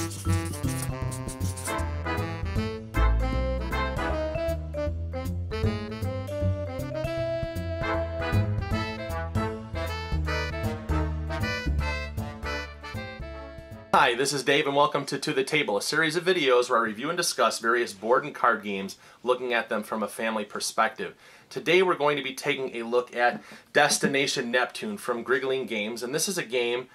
Hi, this is Dave and welcome to the Table, a series of videos where I review and discuss various board and card games, looking at them from a family perspective. Today we're going to be taking a look at Destination Neptune from Griggling Games, and this is a game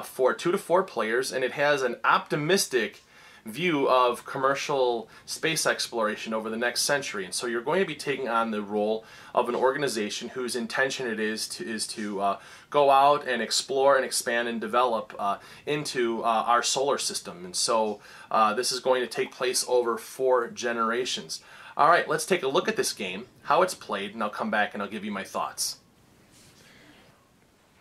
for 2 to 4 players, and it has an optimistic view of commercial space exploration over the next century. And so you're going to be taking on the role of an organization whose intention it is to go out and explore and expand and develop into our solar system. And so this is going to take place over 4 generations. Alright, let's take a look at this game, how it's played, and I'll come back and I'll give you my thoughts.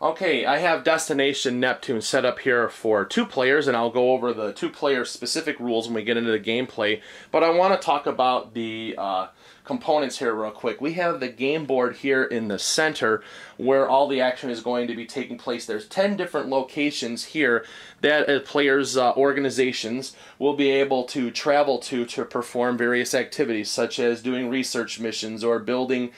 Okay, I have Destination Neptune set up here for 2 players, and I'll go over the 2-player specific rules when we get into the gameplay. But I want to talk about the components here real quick. We have the game board here in the center where all the action is going to be taking place. There's 10 different locations here that players' organizations will be able to travel to perform various activities, such as doing research missions or building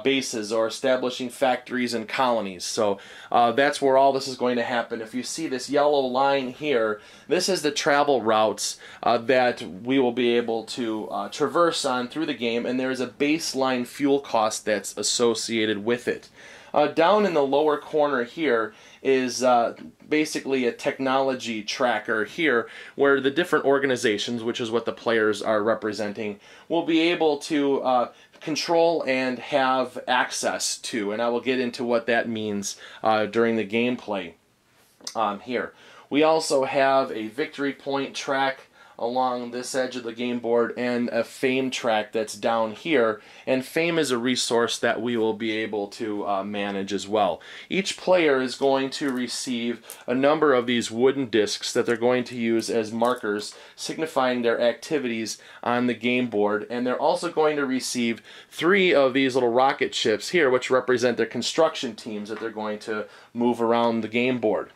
bases or establishing factories and colonies. So that's where all this is going to happen. If you see this yellow line here, this is the travel routes that we will be able to traverse on through the game, and there's a baseline fuel cost that's associated with it. Down in the lower corner here is basically a technology tracker here where the different organizations, which is what the players are representing, will be able to control and have access to, and I will get into what that means during the gameplay here. We also have a victory point track along this edge of the game board and a fame track that's down here, and fame is a resource that we will be able to manage as well. Each player is going to receive a number of these wooden discs that they're going to use as markers signifying their activities on the game board, and they're also going to receive 3 of these little rocket ships here, which represent their construction teams that they're going to move around the game board.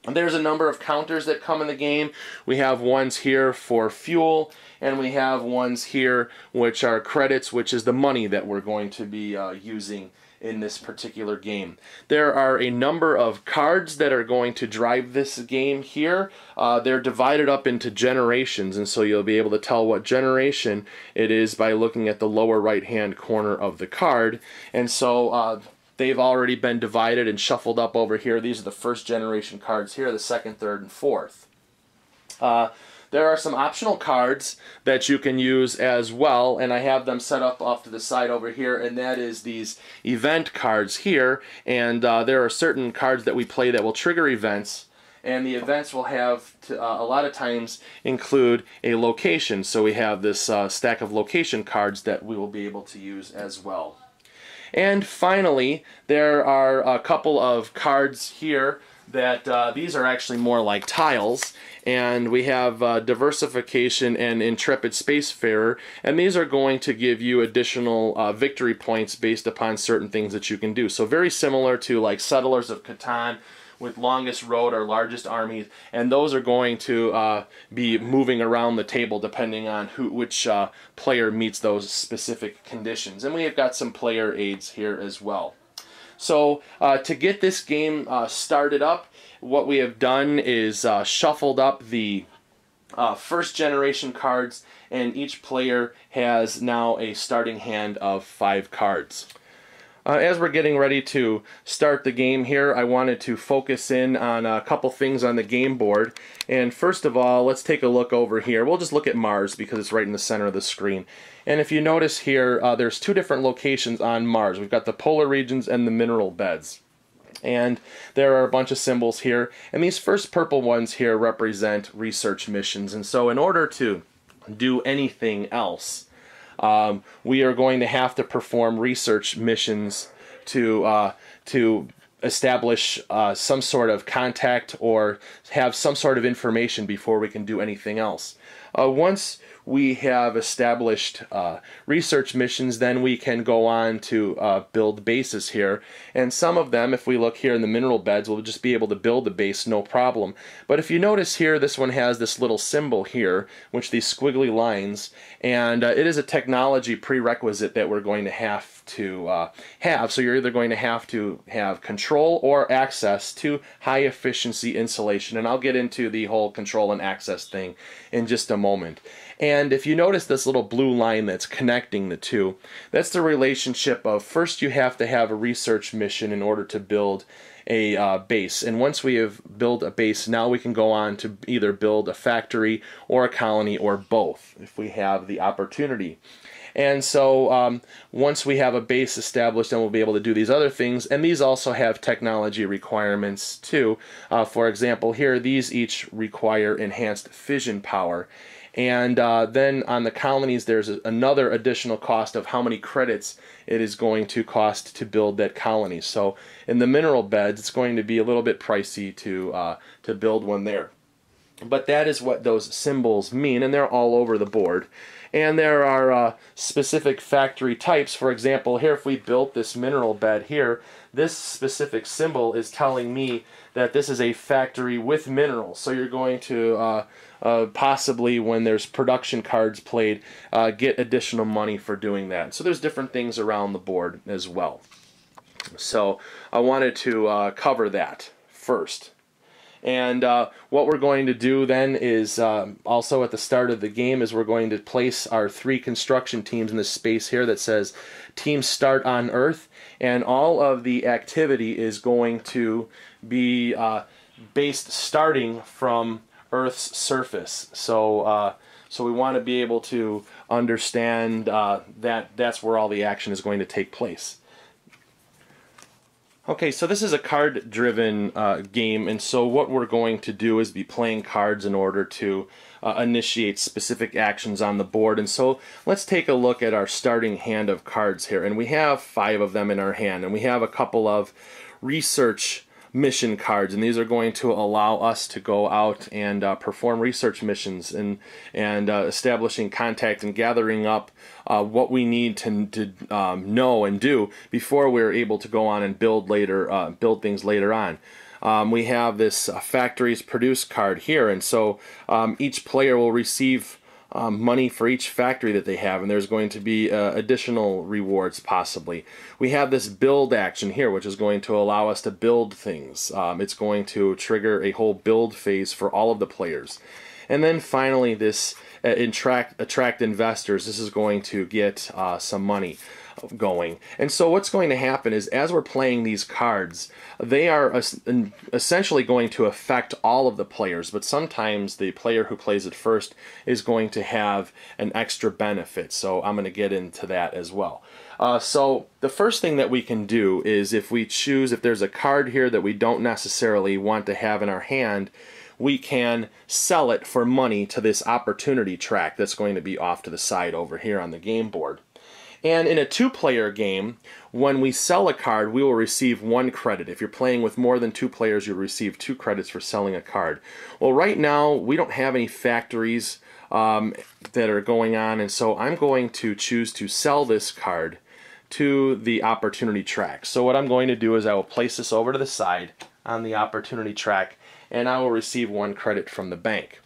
There's a number of counters that come in the game. We have ones here for fuel, and we have ones here which are credits, which is the money that we're going to be using in this particular game. There are a number of cards that are going to drive this game here. They're divided up into generations, and so you'll be able to tell what generation it is by looking at the lower right hand corner of the card. And so they've already been divided and shuffled up over here. These are the first generation cards here, the second, third, and fourth. There are some optional cards that you can use as well, and I have them set up off to the side over here, and that is these event cards here. And there are certain cards that we play that will trigger events, and the events will have a lot of times include a location. So we have this stack of location cards that we will be able to use as well. And finally, there are a couple of cards here that these are actually more like tiles, and we have Diversification and Intrepid Spacefarer, and these are going to give you additional victory points based upon certain things that you can do. So very similar to like Settlers of Catan with longest road or largest armies, and those are going to be moving around the table depending on which player meets those specific conditions. And we have got some player aids here as well. So to get this game started up, what we have done is shuffled up the first generation cards, and each player has now a starting hand of 5 cards. As we're getting ready to start the game here, I wanted to focus in on a couple things on the game board. And first of all, let's take a look over here. We'll just look at Mars because it's right in the center of the screen. And if you notice here, there's 2 different locations on Mars. We've got the polar regions and the mineral beds. And there are a bunch of symbols here. And these first purple ones here represent research missions. And so in order to do anything else, we are going to have to perform research missions to establish some sort of contact or have some sort of information before we can do anything else. Once we have established research missions, then we can go on to build bases here. And some of them, if we look here in the mineral beds, we'll just be able to build the base no problem. But if you notice here, this one has this little symbol here, which these squiggly lines, and it is a technology prerequisite that we're going to have to have. So you're either going to have control or access to high efficiency insulation. And I'll get into the whole control and access thing in just a moment. And if you notice this little blue line that's connecting the two, that's the relationship of first you have to have a research mission in order to build a base. And once we have built a base, now we can go on to either build a factory or a colony or both if we have the opportunity. And so once we have a base established, then we'll be able to do these other things. And these also have technology requirements too. For example, here, these each require enhanced fission power. And then on the colonies, there's another additional cost of how many credits it is going to cost to build that colony. So in the mineral beds, it's going to be a little bit pricey to build one there. But that is what those symbols mean, and they're all over the board. And there are specific factory types. For example, here, if we built this mineral bed here, this specific symbol is telling me that this is a factory with minerals. So you're going to possibly, when there's production cards played, get additional money for doing that. So there's different things around the board as well. So I wanted to cover that first. And what we're going to do then is also at the start of the game is we're going to place our 3 construction teams in this space here that says Team Start on Earth, and all of the activity is going to be based starting from Earth's surface. So so we want to be able to understand that that's where all the action is going to take place. Okay, so this is a card-driven game, and so what we're going to do is be playing cards in order to initiate specific actions on the board. And so let's take a look at our starting hand of cards here. And we have 5 of them in our hand, and we have a couple of research mission cards, and these are going to allow us to go out and perform research missions and establishing contact and gathering up what we need to know and do before we're able to go on and build things later on. We have this factories produce card here, and so each player will receive money for each factory that they have, and there's going to be additional rewards possibly. We have this build action here, which is going to allow us to build things. It's going to trigger a whole build phase for all of the players. And then finally, this attract investors. This is going to get some money going. And so what's going to happen is, as we're playing these cards, they are essentially going to affect all of the players, but sometimes the player who plays it first is going to have an extra benefit. So I'm going to get into that as well. So the first thing that we can do is, if there's a card here that we don't necessarily want to have in our hand, we can sell it for money to this opportunity track that's going to be off to the side over here on the game board. And in a 2-player game, when we sell a card, we will receive 1 credit. If you're playing with more than 2 players, you'll receive 2 credits for selling a card. Well, right now, we don't have any factories that are going on, and so I'm going to choose to sell this card to the opportunity track. So what I'm going to do is I will place this over to the side on the opportunity track, and I will receive 1 credit from the bank.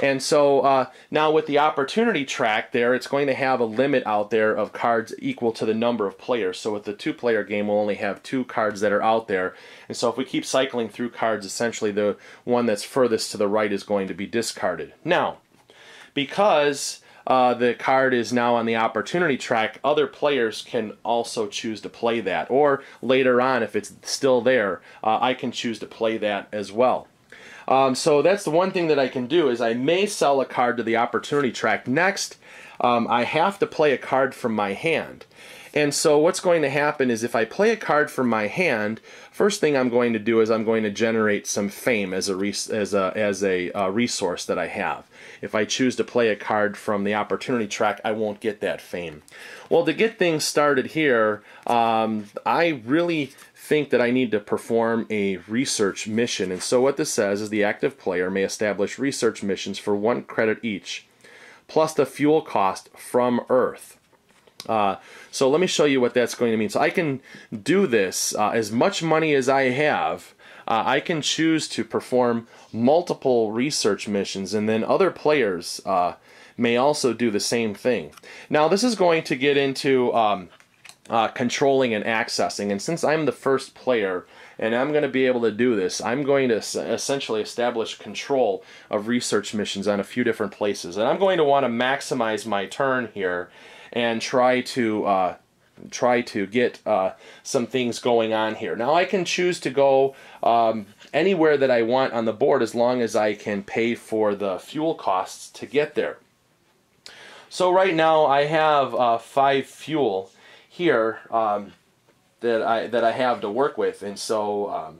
And so now with the opportunity track there, it's going to have a limit out there of cards equal to the number of players. So with the 2-player game, we'll only have 2 cards that are out there. And so if we keep cycling through cards, essentially the one that's furthest to the right is going to be discarded. Now, because the card is now on the opportunity track, other players can also choose to play that. Or later on, if it's still there, I can choose to play that as well. So that's the one thing that I can do, is I may sell a card to the opportunity track. Next, I have to play a card from my hand. And so what's going to happen is, if I play a card from my hand, first thing I'm going to do is I'm going to generate some fame as a resource that I have. If I choose to play a card from the opportunity track, I won't get that fame. Well, to get things started here, I really think that I need to perform a research mission. And so what this says is the active player may establish research missions for 1 credit each. plus the fuel cost from Earth. So let me show you what that's going to mean. So I can do this, as much money as I have, I can choose to perform multiple research missions, and then other players may also do the same thing. Now this is going to get into controlling and accessing, and since I'm the first player and I'm going to be able to do this, I'm going to essentially establish control of research missions on a few different places, and I'm going to want to maximize my turn here and try to get some things going on here. Now I can choose to go anywhere that I want on the board as long as I can pay for the fuel costs to get there. So right now I have 5 fuel here that I have to work with, and so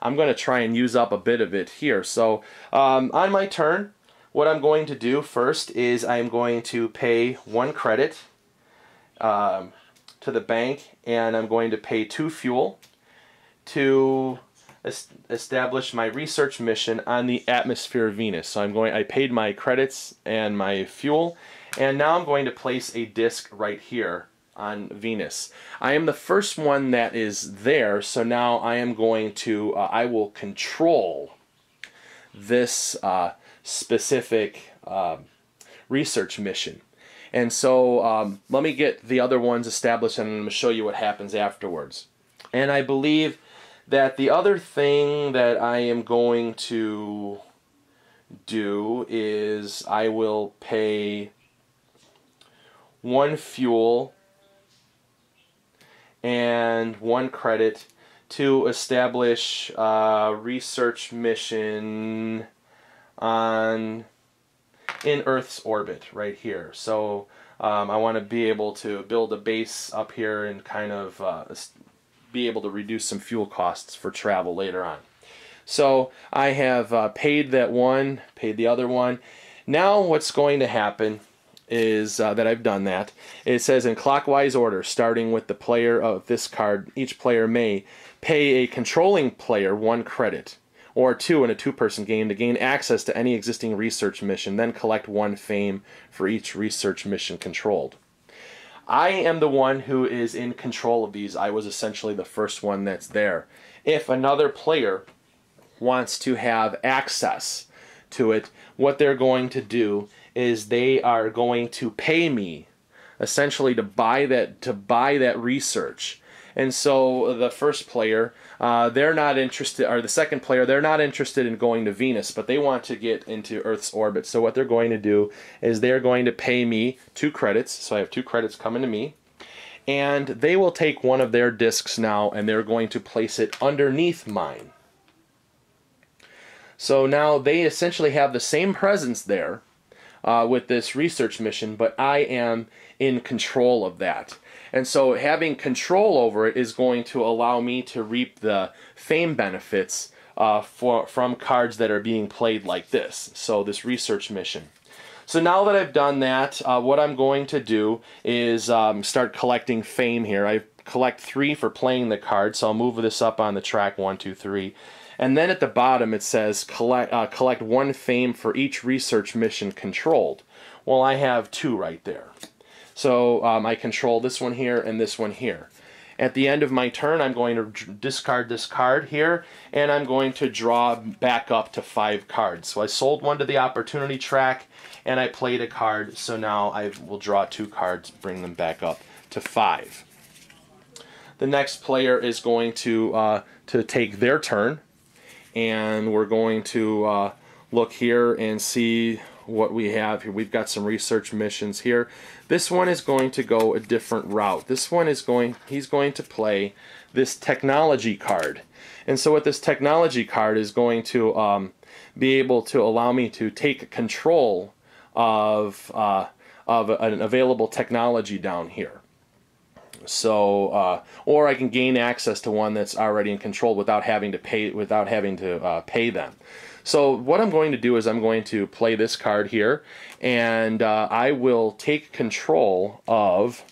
I'm going to try and use up a bit of it here. So on my turn, what I'm going to do first is I'm going to pay 1 credit to the bank, and I'm going to pay 2 fuel to establish my research mission on the atmosphere of Venus. So I paid my credits and my fuel, and now I'm going to place a disk right here on Venus. I am the first one that is there, so now I am going to I will control this specific research mission. And so let me get the other ones established, and I'm going to show you what happens afterwards. And I believe that the other thing that I am going to do is I will pay 1 fuel and 1 credit to establish a research mission in Earth's orbit right here. So I want to be able to build a base up here and kind of be able to reduce some fuel costs for travel later on. So I have paid that one, paid the other one. Now what's going to happen is that I've done that. It says in clockwise order, starting with the player of this card, each player may pay a controlling player 1 credit, or 2 in a 2-person game to gain access to any existing research mission, then collect 1 fame for each research mission controlled. I am the one who is in control of these. I was essentially the first one that's there. If another player wants to have access to it, what they're going to do is they are going to pay me essentially to buy that research. And so the first player, they're not interested, or the second player, they're not interested in going to Venus, but they want to get into Earth's orbit. So what they're going to do is they're going to pay me 2 credits. So I have 2 credits coming to me. And they will take one of their discs now, and they're going to place it underneath mine. So now they essentially have the same presence there with this research mission, but I am in control of that. And so having control over it is going to allow me to reap the fame benefits from cards that are being played like this. So this research mission. So now that I've done that, what I'm going to do is start collecting fame here. I collect 3 for playing the card, so I'll move this up on the track 1, 2, 3. And then at the bottom it says collect 1 fame for each research mission controlled. Well, I have 2 right there. So I control this one here and this one here. At the end of my turn, I'm going to discard this card here, and I'm going to draw back up to 5 cards. So I sold 1 to the opportunity track, and I played a card, so now I will draw 2 cards, bring them back up to 5. The next player is going to take their turn, and we're going to look here and see what we have here. We've got some research missions here. This one is going to go a different route. This one is he's going to play this technology card. And so what this technology card is going to be able to allow me to take control of an available technology down here. So, or I can gain access to one that's already in control without having to pay them. So what I'm going to do is I'm going to play this card here, and I will take control of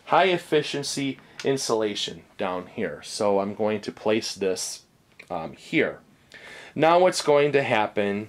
high efficiency insulation down here. So I'm going to place this here. Now what's going to happen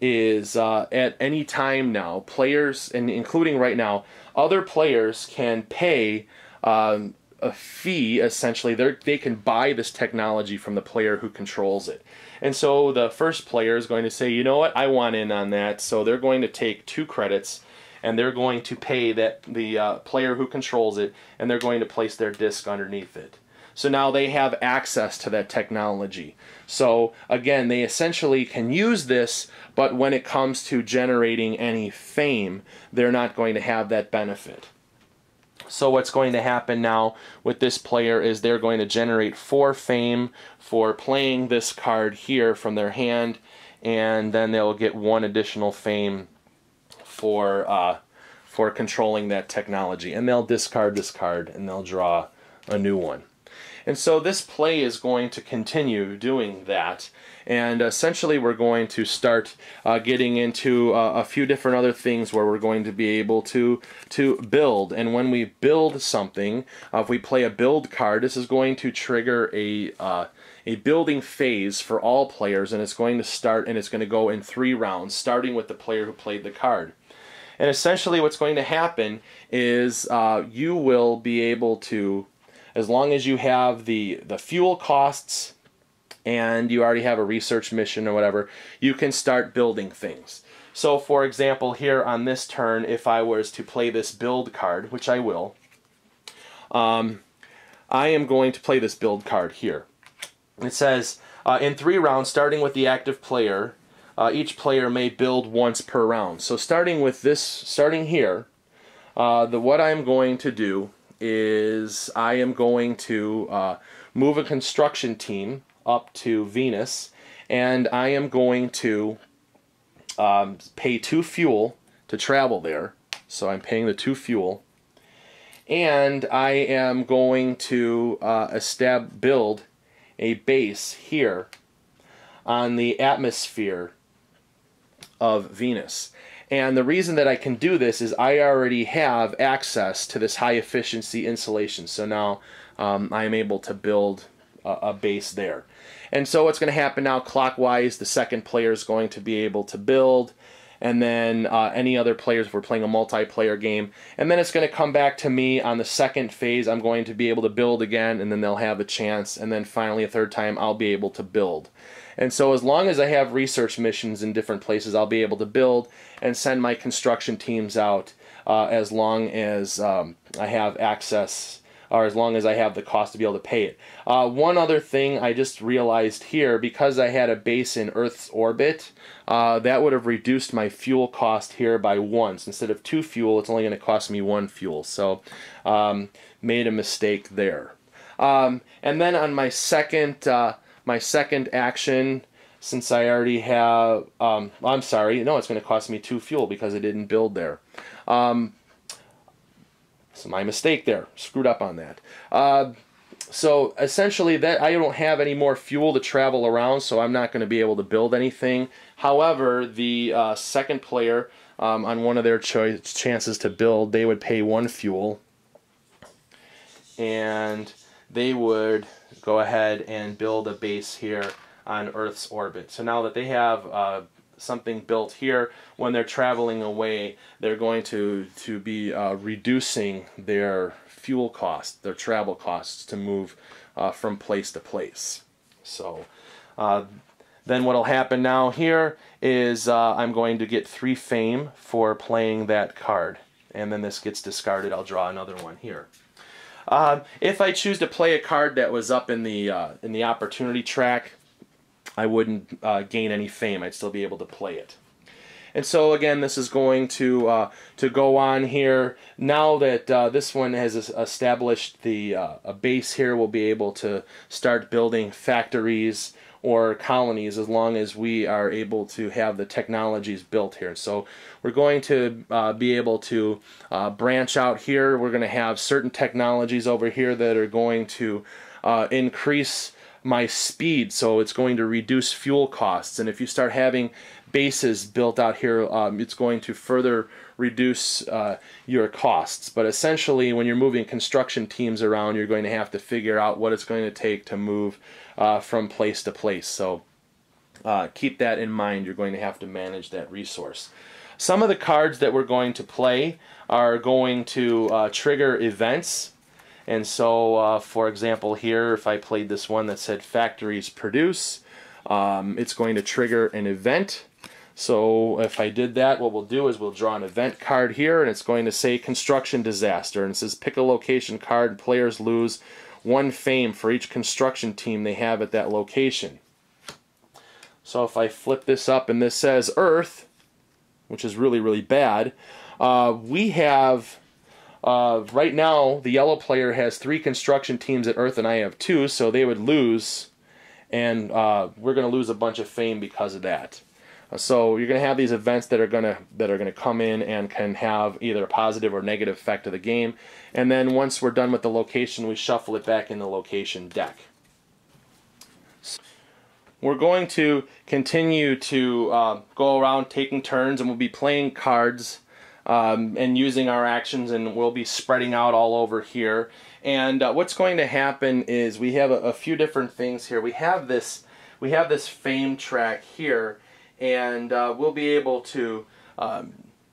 is at any time now, players, and including right now, other players can pay a fee. Essentially, they can buy this technology from the player who controls it. And so the first player is going to say, you know what, I want in on that. So they're going to take 2 credits, and they're going to pay the player who controls it, and they're going to place their disc underneath it. So now they have access to that technology. So again, they essentially can use this, but when it comes to generating any fame, they're not going to have that benefit. So what's going to happen now with this player is they're going to generate 4 fame for playing this card here from their hand, and then they'll get 1 additional fame for controlling that technology. And they'll discard this card, and they'll draw a new one. And so this play is going to continue doing that, and essentially we're going to start getting into a few different other things where we're going to be able to build. And when we build something, if we play a build card, this is going to trigger a building phase for all players, and it's going to start, and it's going to go in 3 rounds, starting with the player who played the card. And essentially what's going to happen is you will be able to, as long as you have the fuel costs and you already have a research mission or whatever, you can start building things. So for example, here on this turn, if I was to play this build card, which I will, I am going to play this build card here. It says, in 3 rounds, starting with the active player, each player may build once per round. So starting with this, starting here, what I'm going to do is I am going to move a construction team up to Venus, and I am going to pay 2 fuel to travel there. So I'm paying the 2 fuel, and I am going to build a base here on the atmosphere of Venus. And the reason that I can do this is I already have access to this high efficiency insulation. So now I am able to build a base there. And so what's going to happen now, clockwise, the second player is going to be able to build, and then any other players if we're playing a multiplayer game. And then it's going to come back to me on the second phase. I'm going to be able to build again, and then they'll have a chance. And then finally, a third time, I'll be able to build. And so as long as I have research missions in different places, I'll be able to build and send my construction teams out as long as I have access, or as long as I have the cost to be able to pay it. One other thing I just realized here, because I had a base in Earth's orbit, that would have reduced my fuel cost here by 1. So instead of 2 fuel, it's only going to cost me 1 fuel. So made a mistake there. And then on my second action, since I already have, I'm sorry, no, it's going to cost me 2 fuel because I didn't build there. So my mistake there, screwed up on that. So essentially that I don't have any more fuel to travel around, so I'm not going to be able to build anything. However, the second player, on one of their chances to build, they would pay 1 fuel, and they would go ahead and build a base here on Earth's orbit. So now that they have something built here, when they're traveling away, they're going to be reducing their fuel costs, their travel costs to move from place to place. So then what'll happen now here is I'm going to get 3 fame for playing that card, and then this gets discarded. I'll draw another one here. If I choose to play a card that was up in the opportunity track, I wouldn't gain any fame. I'd still be able to play it. And so again, this is going to go on here. Now that this one has established a base here, we'll be able to start building factories or colonies as long as we are able to have the technologies built here. So we're going to be able to branch out here. We're going to have certain technologies over here that are going to increase my speed, so it's going to reduce fuel costs. And if you start having bases built out here, it's going to further reduce your costs. But essentially, when you're moving construction teams around, you're going to have to figure out what it's going to take to move from place to place. So keep that in mind. You're going to have to manage that resource. Some of the cards that we're going to play are going to trigger events. And so, for example, here, if I played this one that said factories produce, it's going to trigger an event. So if I did that, what we'll do is we'll draw an event card here, and it's going to say construction disaster. And it says pick a location card, and players lose 1 fame for each construction team they have at that location. So if I flip this up and this says Earth, which is really, really bad, we have... right now, the yellow player has 3 construction teams at Earth, and I have 2, so they would lose, and we're going to lose a bunch of fame because of that. So you're going to have these events that are going to come in and can have either a positive or negative effect to the game. And then once we're done with the location, we shuffle it back in the location deck. We're going to continue to go around taking turns, and we'll be playing cards and using our actions, and we'll be spreading out all over here. And what's going to happen is we have a few different things here. We have this fame track here, and we'll be able to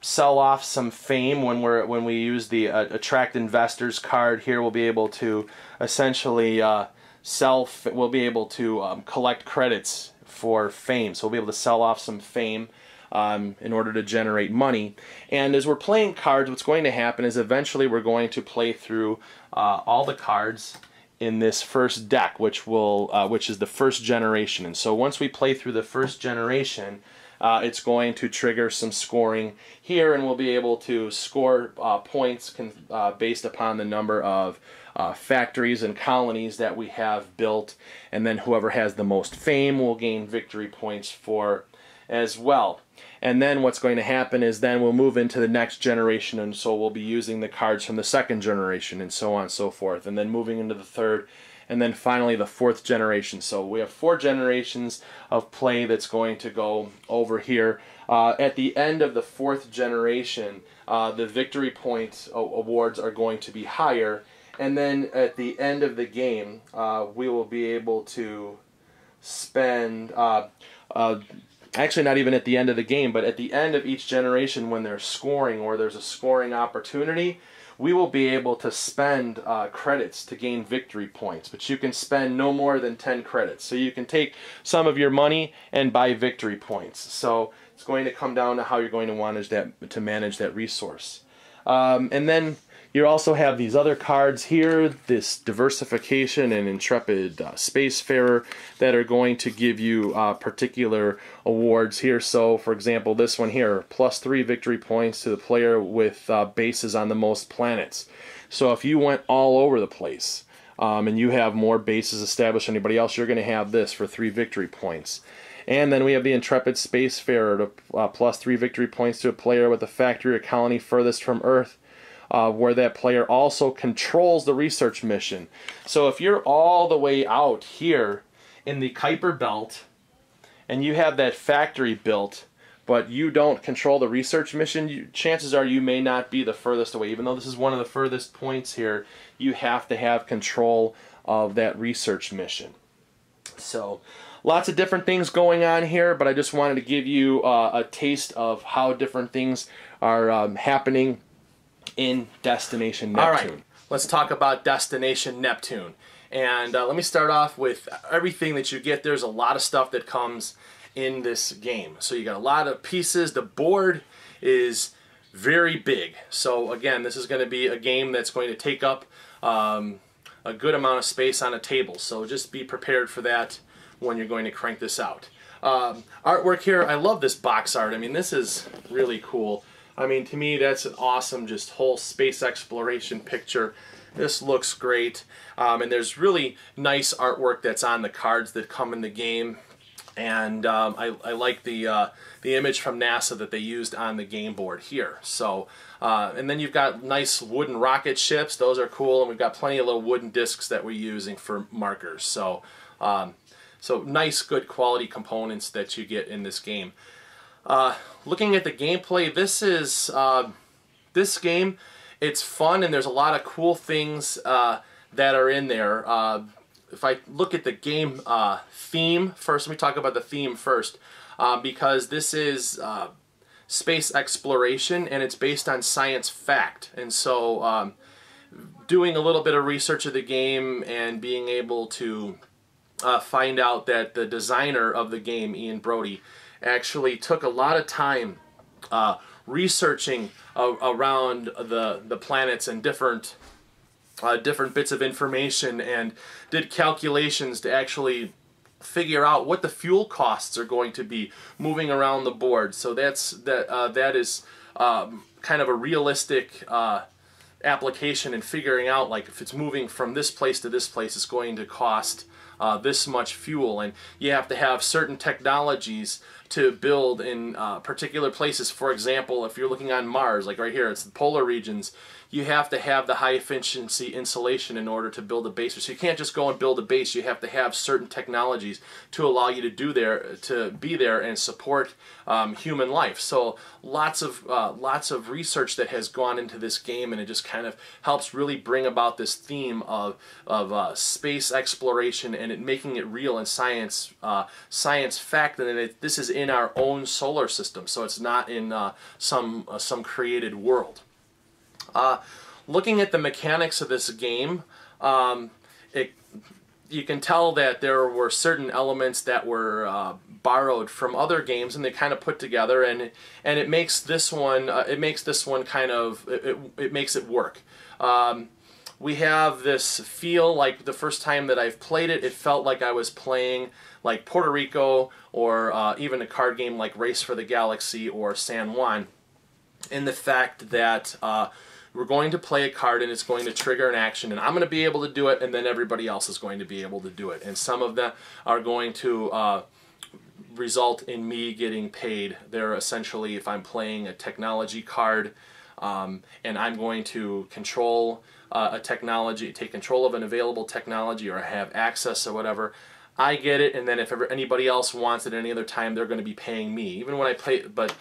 sell off some fame when we use the attract investors card here. We'll be able to essentially we'll be able to collect credits for fame. So we'll be able to sell off some fame in order to generate money. And as we're playing cards, what's going to happen is eventually we're going to play through all the cards in this first deck, which is the first generation. And so once we play through the first generation, it's going to trigger some scoring here, and we'll be able to score points based upon the number of factories and colonies that we have built, and then whoever has the most fame will gain victory points for as well. And then what's going to happen is then we'll move into the next generation, and so we'll be using the cards from the second generation and so on and so forth, and then moving into the third, and then finally the 4th generation. So we have 4 generations of play that's going to go over here. At the end of the 4th generation, the victory point awards are going to be higher, and then at the end of the game, we will be able to spend... actually not even at the end of the game, but at the end of each generation when they're scoring or there's a scoring opportunity, we will be able to spend credits to gain victory points. But you can spend no more than 10 credits. So you can take some of your money and buy victory points. So it's going to come down to how you're going to manage that resource. And then you also have these other cards here, this diversification and intrepid spacefarer, that are going to give you particular awards here. So for example, this one here, +3 victory points to the player with bases on the most planets. So if you went all over the place and you have more bases established than anybody else, you're going to have this for 3 victory points. And then we have the intrepid spacefarer to +3 victory points to a player with a factory or colony furthest from Earth, where that player also controls the research mission. So if you're all the way out here in the Kuiper Belt and you have that factory built, but you don't control the research mission, chances are you may not be the furthest away. Even though this is one of the furthest points here, you have to have control of that research mission. So lots of different things going on here, but I just wanted to give you a taste of how different things are happening in Destination Neptune. All right, let's talk about Destination Neptune. And let me start off with everything that you get. There's a lot of stuff that comes in this game. So you got a lot of pieces. The board is very big. So again, this is going to be a game that's going to take up a good amount of space on a table. So just be prepared for that when you're going to crank this out. Artwork here, I love this box art. I mean, this is really cool. I mean, to me, that's an awesome just whole space exploration picture. This looks great. And there's really nice artwork that's on the cards that come in the game. And I like the image from NASA that they used on the game board here. So, and then you've got nice wooden rocket ships. Those are cool. And we've got plenty of little wooden discs that we're using for markers. So, so nice, good quality components that you get in this game. Looking at the gameplay, this game, it's fun and there's a lot of cool things that are in there. if I look at the game theme first, let me talk about the theme first, because this is space exploration and it's based on science fact. And so doing a little bit of research of the game and being able to find out that the designer of the game, Ian Brody, actually took a lot of time researching around the planets and different bits of information, and did calculations to actually figure out what the fuel costs are going to be moving around the board. So that is kind of a realistic application in figuring out, like, if it's moving from this place to this place, it's going to cost this much fuel, and you have to have certain technologies to build in particular places. For example, if you're looking on Mars, like right here, it's the polar regions, you have to have the high efficiency insulation in order to build a base. So you can't just go and build a base. You have to have certain technologies to allow you to be there and support human life. So lots of research that has gone into this game, and it just kind of helps really bring about this theme of space exploration and it making it real and science fact, and this is in our own solar system. So it's not in some created world. Looking at the mechanics of this game, you can tell that there were certain elements that were borrowed from other games, and they kind of put together, and it makes this one kind of it makes it work. We have this feel like the first time that I've played it, it felt like I was playing like Puerto Rico, or even a card game like Race for the Galaxy or San Juan, in the fact that we're going to play a card and it's going to trigger an action, and I'm going to be able to do it, and then everybody else is going to be able to do it. And some of them are going to result in me getting paid. They're essentially, if I'm playing a technology card and I'm going to control a technology, take control of an available technology, or have access or whatever, I get it, and then if anybody else wants it at any other time, they're going to be paying me. Even when I play, but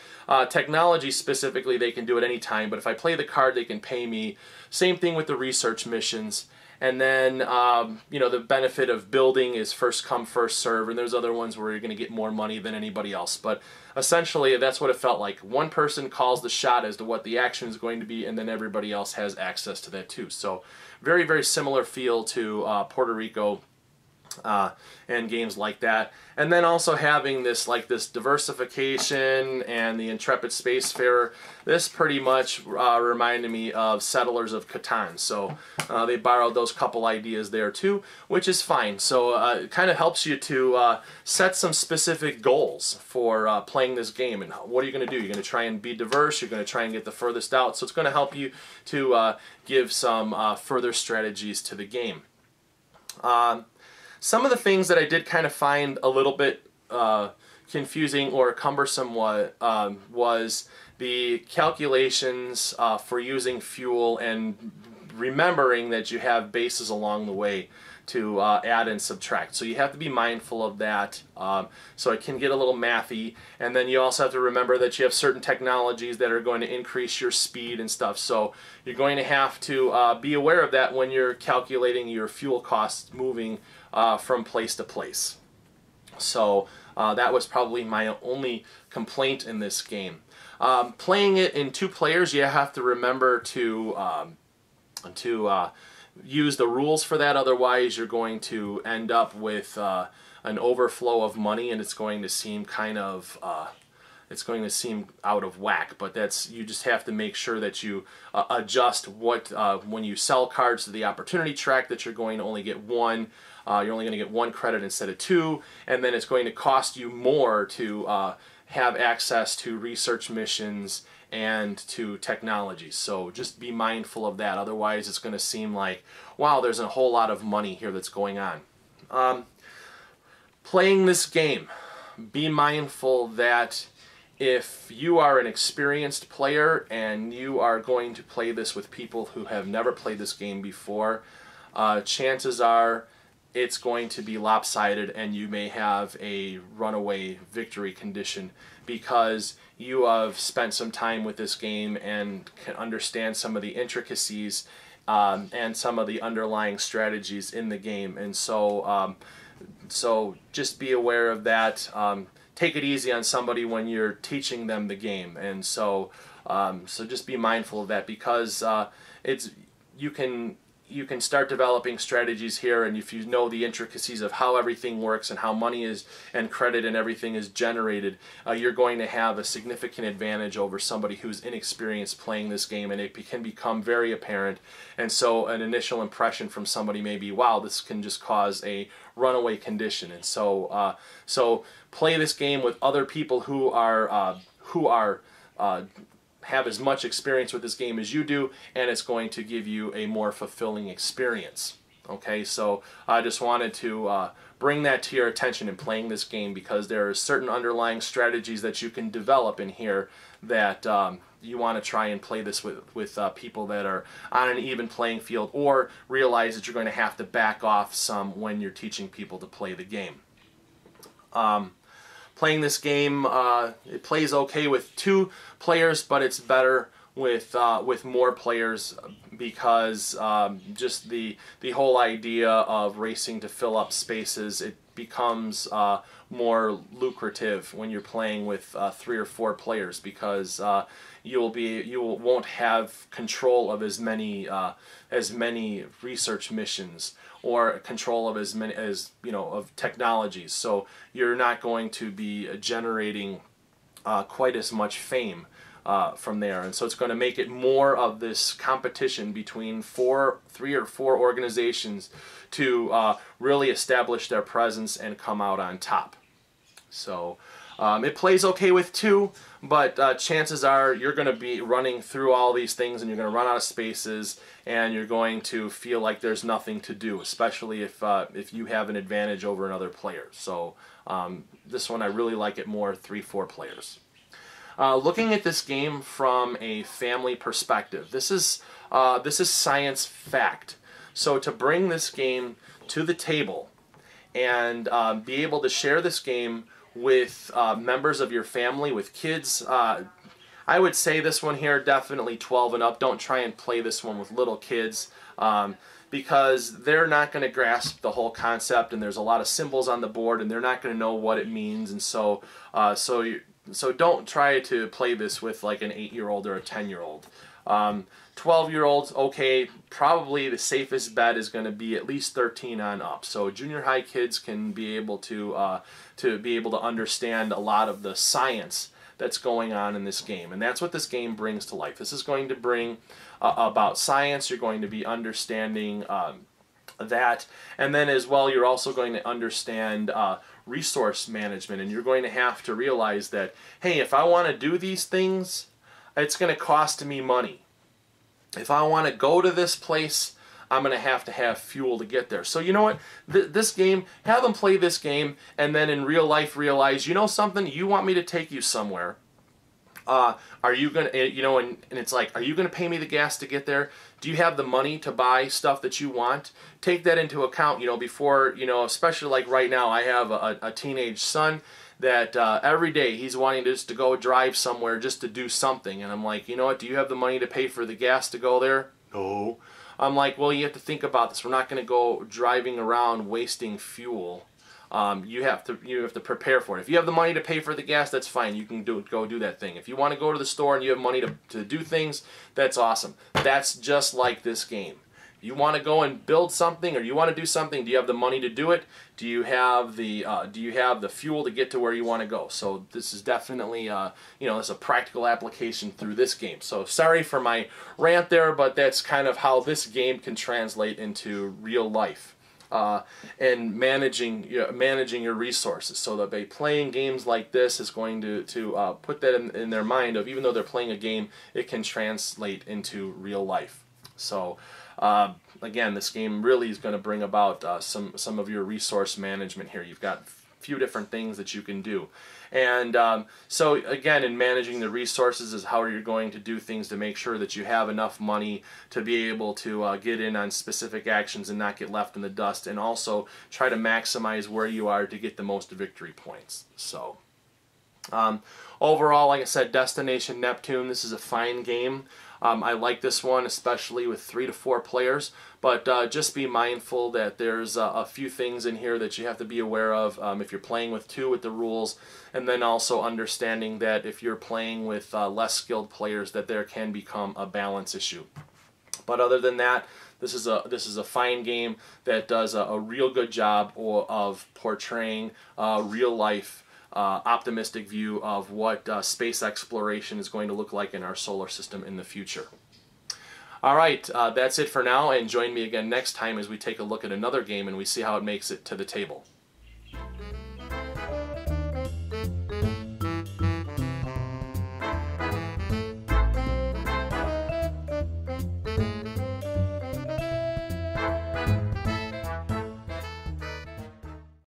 technology specifically, they can do it any time, but if I play the card, they can pay me. Same thing with the research missions. And then, you know, the benefit of building is first come, first serve, and there's other ones where you're going to get more money than anybody else. But essentially, that's what it felt like. One person calls the shot as to what the action is going to be, and then everybody else has access to that too. So very, very similar feel to Puerto Rico and games like that. And then also having this diversification and the intrepid spacefarer. This pretty much reminded me of Settlers of Catan. So they borrowed those couple ideas there too, which is fine. So it kind of helps you to set some specific goals for playing this game. And what are you going to do? You're going to try and be diverse. You're going to try and get the furthest out. So it's going to help you to give some further strategies to the game. Some of the things that I did kind of find a little bit confusing or cumbersome was the calculations for using fuel, and remembering that you have bases along the way to add and subtract. So you have to be mindful of that. So it can get a little mathy, and then you also have to remember that you have certain technologies that are going to increase your speed and stuff. So you're going to have to be aware of that when you're calculating your fuel costs moving from place to place. So that was probably my only complaint in this game. Playing it in 2 players, you have to remember to use the rules for that. Otherwise, you're going to end up with an overflow of money, and it's going to seem kind of out of whack. But you just have to make sure that you adjust what when you sell cards to the opportunity track, that you're going to only get one. You're only going to get 1 credit instead of 2, and then it's going to cost you more to have access to research missions and to technology. So just be mindful of that. Otherwise, it's going to seem like, wow, there's a whole lot of money here that's going on. Playing this game, be mindful that if you are an experienced player and you are going to play this with people who have never played this game before, chances are it's going to be lopsided, and you may have a runaway victory condition because you have spent some time with this game and can understand some of the intricacies and some of the underlying strategies in the game. And so just be aware of that. Take it easy on somebody when you're teaching them the game, and so just be mindful of that, because you can start developing strategies here, and if you know the intricacies of how everything works and how money is and credit and everything is generated, you're going to have a significant advantage over somebody who's inexperienced playing this game, and it can become very apparent. And so an initial impression from somebody may be, wow, this can just cause a runaway condition. And so play this game with other people who have as much experience with this game as you do, and it's going to give you a more fulfilling experience. Okay, so I just wanted to bring that to your attention in playing this game, because there are certain underlying strategies that you can develop in here that you want to try and play this with people that are on an even playing field, or realize that you're going to have to back off some when you're teaching people to play the game. Playing this game, it plays okay with 2 players, but it's better with more players, because just the whole idea of racing to fill up spaces, it becomes more lucrative when you're playing with 3 or 4 players, because you won't have control of as many research missions, or control of as many of technologies. So you're not going to be generating quite as much fame from there, and so it's going to make it more of this competition between 3 or 4 organizations to really establish their presence and come out on top. So it plays okay with 2, but chances are you're going to be running through all these things, and you're going to run out of spaces, and you're going to feel like there's nothing to do, especially if you have an advantage over another player. So this one, I really like it more 3-4 players. Looking at this game from a family perspective, this is science fact. So to bring this game to the table and be able to share this game with members of your family, with kids, I would say this one here, definitely 12 and up. Don't try and play this one with little kids, because they're not going to grasp the whole concept, and there's a lot of symbols on the board, and they're not going to know what it means. And so don't try to play this with like an 8-year-old or a 10-year-old. 12-year-olds, okay, probably the safest bet is going to be at least 13 on up. So junior high kids can be able to understand a lot of the science that's going on in this game, and that's what this game brings to life. This is going to bring about science. You're going to be understanding that, and then as well you're also going to understand resource management, and you're going to have to realize that, hey, if I want to do these things, it's going to cost me money. If I want to go to this place, I'm going to have fuel to get there. So you know what? This game, have them play this game, and then in real life realize, you know something, you want me to take you somewhere. Are you going to, and it's like, are you going to pay me the gas to get there? Do you have the money to buy stuff that you want? Take that into account, before, especially like right now, I have a teenage son that every day he's wanting just to go drive somewhere just to do something. And I'm like, you know what, do you have the money to pay for the gas to go there? No. I'm like, well, you have to think about this. We're not going to go driving around wasting fuel. You have to prepare for it. If you have the money to pay for the gas, that's fine. You can go do that thing. If you want to go to the store and you have money to do things, that's awesome. That's just like this game. You want to go and build something, or you want to do something, do you have the money to do it? Do you have the fuel to get to where you want to go? So this is definitely it's a practical application through this game. So sorry for my rant there, but that's kind of how this game can translate into real life. And managing your resources, so that by playing games like this is going to put that in their mind of, even though they're playing a game, it can translate into real life. So again, this game really is going to bring about some of your resource management here. You've got a few different things that you can do. And so again, in managing the resources is how you're going to do things to make sure that you have enough money to be able to get in on specific actions and not get left in the dust, and also try to maximize where you are to get the most victory points. So Overall, like I said, Destination Neptune, this is a fine game. I like this one, especially with 3 to 4 players, but just be mindful that there's a few things in here that you have to be aware of if you're playing with 2 with the rules, and then also understanding that if you're playing with less skilled players, that there can become a balance issue. But other than that, this is a fine game that does a real good job of portraying real life optimistic view of what space exploration is going to look like in our solar system in the future. All right, that's it for now, and join me again next time as we take a look at another game and we see how it makes it to the table.